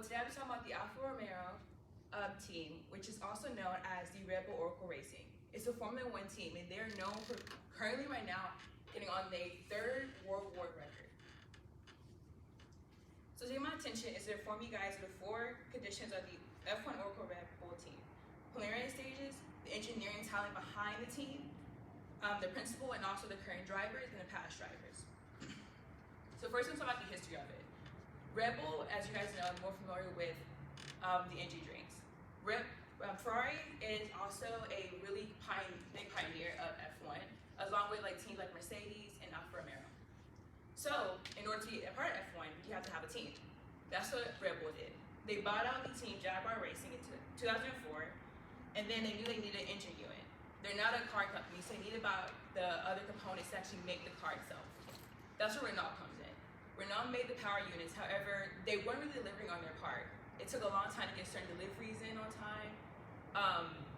today I'm talking about the Alfa Romeo team, which is also known as the Red Bull Oracle Racing. It's a Formula One team, and they're known for currently right now getting on their third World War record. So today my intention is to inform you guys of the 4 conditions of the F1 Oracle Red Bull team: preliminary stages, the engineering talent behind the team, the principal and also the current drivers and the past drivers. So first, let's talk about the history of it. Red Bull, as you guys know, are more familiar with the energy drinks. Ferrari is also a really big pioneer of F1, along with teams like Mercedes and Alfa Romeo. So in order to be a part of F1, you have to have a team. That's what Red Bull did. They bought out the team Jaguar Racing in 2004, and then they knew they needed an engine unit. They're not a car company, so they needed about the other components to actually make the car itself. That's where Renault comes in. Renault made the power units, however, they weren't really delivering on their part. It took a long time to get certain deliveries in on time.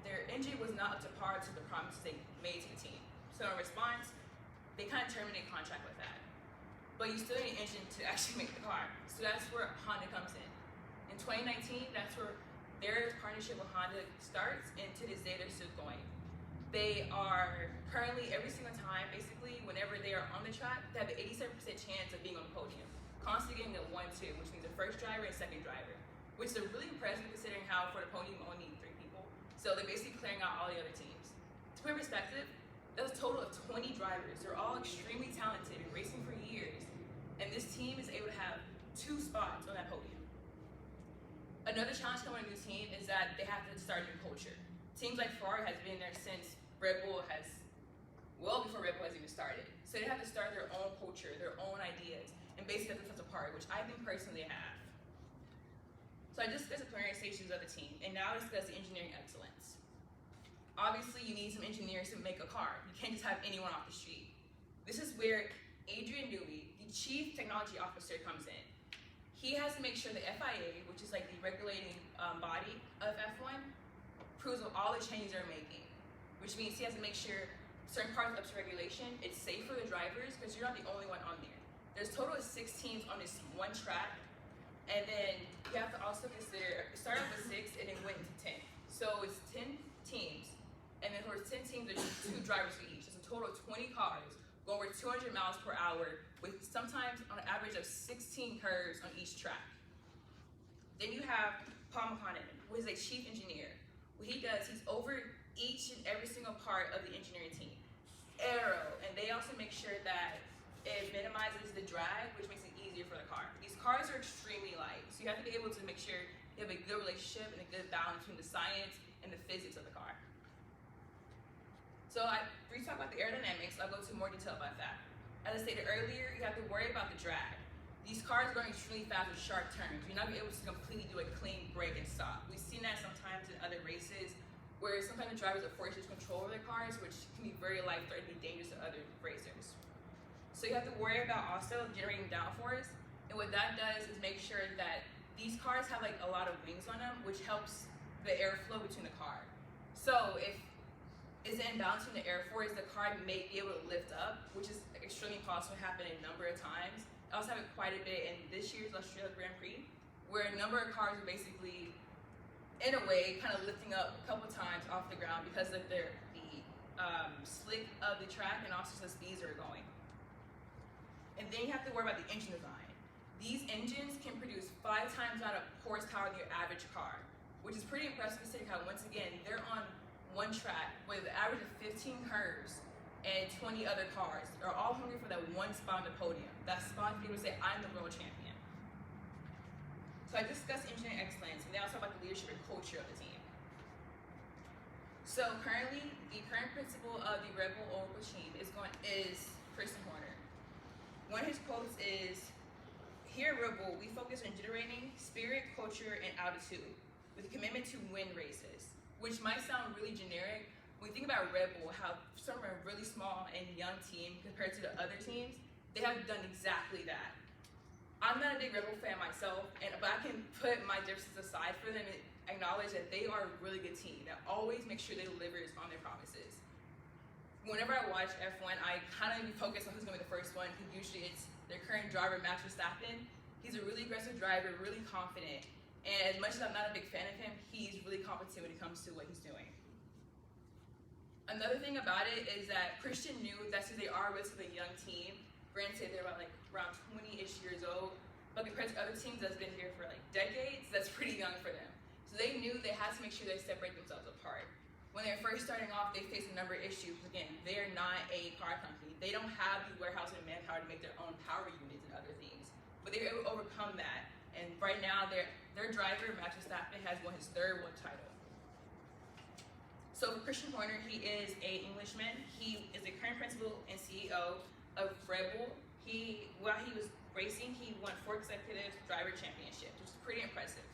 Their engine was not up to par to the promises they made to the team. So in response, they kind of terminated contract with that. But you still need an engine to actually make the car. So that's where Honda comes in. In 2019, that's where their partnership with Honda starts, and to this day, they're still going. They are currently, every single time, basically, whenever they are on the track, they have an 87% chance of being on the podium, constantly getting a 1-2, which means the first driver and second driver, which is really impressive considering how for the podium you only need 3 people. So they're basically clearing out all the other teams. To put in perspective, that's a total of 20 drivers. They're all extremely talented and racing for years, and this team is able to have 2 spots on that podium. Another challenge coming to this team is that they have to start a new culture. Teams like Ferrari has been there since Red Bull has, well before Red Bull has even started. So they have to start their own culture, their own ideas, and basically set themselves apart, which I think personally they have. So I discussed the preliminary stages of the team, and now I discuss the engineering excellence. Obviously, you need some engineers to make a car. You can't just have anyone off the street. This is where Adrian Newey, the Chief Technology Officer, comes in. He has to make sure the FIA, which is like the regulating body of F1, approves of all the changes they're making, which means he has to make sure certain parts up to regulation, it's safe for the drivers because you're not the only one on there. There's a total of 6 teams on this one track, and then you have to also consider, it started with 6 and then went into 10. So it's 10 teams, and then for 10 teams, there's 2 drivers for each. It's a total of 20 cars going over 200 miles per hour with sometimes on an average of 16 curves on each track. Then you have Paul McConnell, who is a chief engineer. What he does, he's over each and every single part of the engineering team. Aero, and they also make sure that it minimizes the drag, which makes it easier for the car. These cars are extremely light, so you have to be able to make sure you have a good relationship and a good balance between the science and the physics of the car. So we talk about the aerodynamics, I'll go into more detail about that. As I stated earlier, you have to worry about the drag. These cars are going extremely fast with sharp turns. You're not going to be able to completely do a clean brake and stop. We've seen that sometimes in other races, where sometimes the drivers are forced to control their cars, which can be very life-threatening, dangerous to other racers. So you have to worry about also generating downforce, and what that does is make sure that these cars have a lot of wings on them, which helps the airflow between the car. So if it's an imbalance in the air force, the car may be able to lift up, which is extremely possible, happened a number of times. I also have it quite a bit in this year's Australia Grand Prix, where a number of cars are basically, in a way, kind of lifting up a couple times off the ground because of the slick of the track and also the speeds they're going. And then you have to worry about the engine design. These engines can produce 5 times the amount of horsepower than your average car, which is pretty impressive considering how, once again, they're on one track with an average of 15 curves and 20 other cars. They're all hungry for that one spot on the podium. That spot to be able to say, I'm the world champion. So I discussed engineering excellence, and then I also talk about the leadership and culture of the team. So currently, the current principal of the Red Bull Oracle team is Christian Horner. One of his quotes is, "Here at Red Bull, we focus on generating spirit, culture, and altitude with a commitment to win races," which might sound really generic. When you think about Red Bull, how some are a really small and young team compared to the other teams, they have done exactly that. I'm not a big Red Bull fan myself, but I can put my differences aside for them and acknowledge that they are a really good team that always makes sure they deliver on their promises. Whenever I watch F1, I kind of focus on who's going to be the first one, because usually it's their current driver, Max Verstappen. He's a really aggressive driver, really confident, And as much as I'm not a big fan of him, he's really competent when it comes to what he's doing. Another thing about it is that Christian knew that since they are a relatively young team, granted they're about like around 20-ish years old, but compared to other teams that's been here for like decades, that's pretty young for them. So they knew they had to make sure they separate themselves apart. When they're first starting off, they faced a number of issues. Again, they're not a car company. They don't have the warehouse and manpower to make their own power units and other things. But they were able to overcome that. And right now, their driver, Max Verstappen, has won his third world title. So Christian Horner, he is an Englishman. He is the current principal and CEO of Red Bull. While he was racing, he won 4 consecutive driver championships, which is pretty impressive.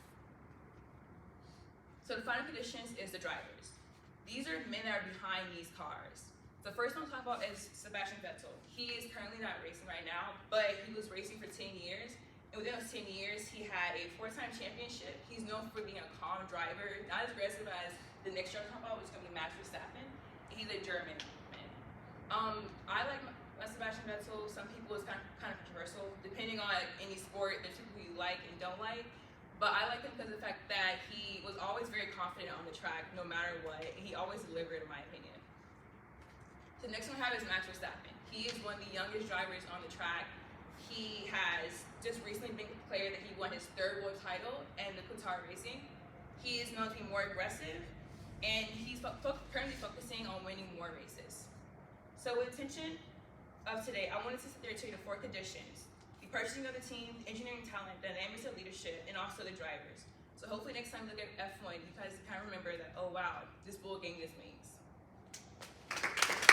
So the final conditions is the drivers. These are men that are behind these cars. The first one I'll talk about is Sebastian Vettel. He is currently not racing right now, but he was racing for 10 years. And within those 10 years, he had a 4-time championship. He's known for being a calm driver, not as aggressive as the next driver I'm talking about, which is going to be Max Verstappen. He's a German man. I like Sebastian Vettel. Some people it's kind of controversial. Depending on any sport, there's people you like and don't like. But I like him because of the fact that he was always very confident on the track, no matter what. And he always delivered, in my opinion. The next one I have is Max Verstappen. He is one of the youngest drivers on the track. He has just recently been declared that he won his 3rd world title in the Qatar racing. He is known to be more aggressive, and he's currently focusing on winning more races. So with the intention of today, I wanted to sit there and tell you the 4 conditions: the purchasing of the team, engineering talent, dynamics of leadership, and also the drivers. So hopefully next time you look at F1, you guys kind of remember that, oh wow, this bull game this means.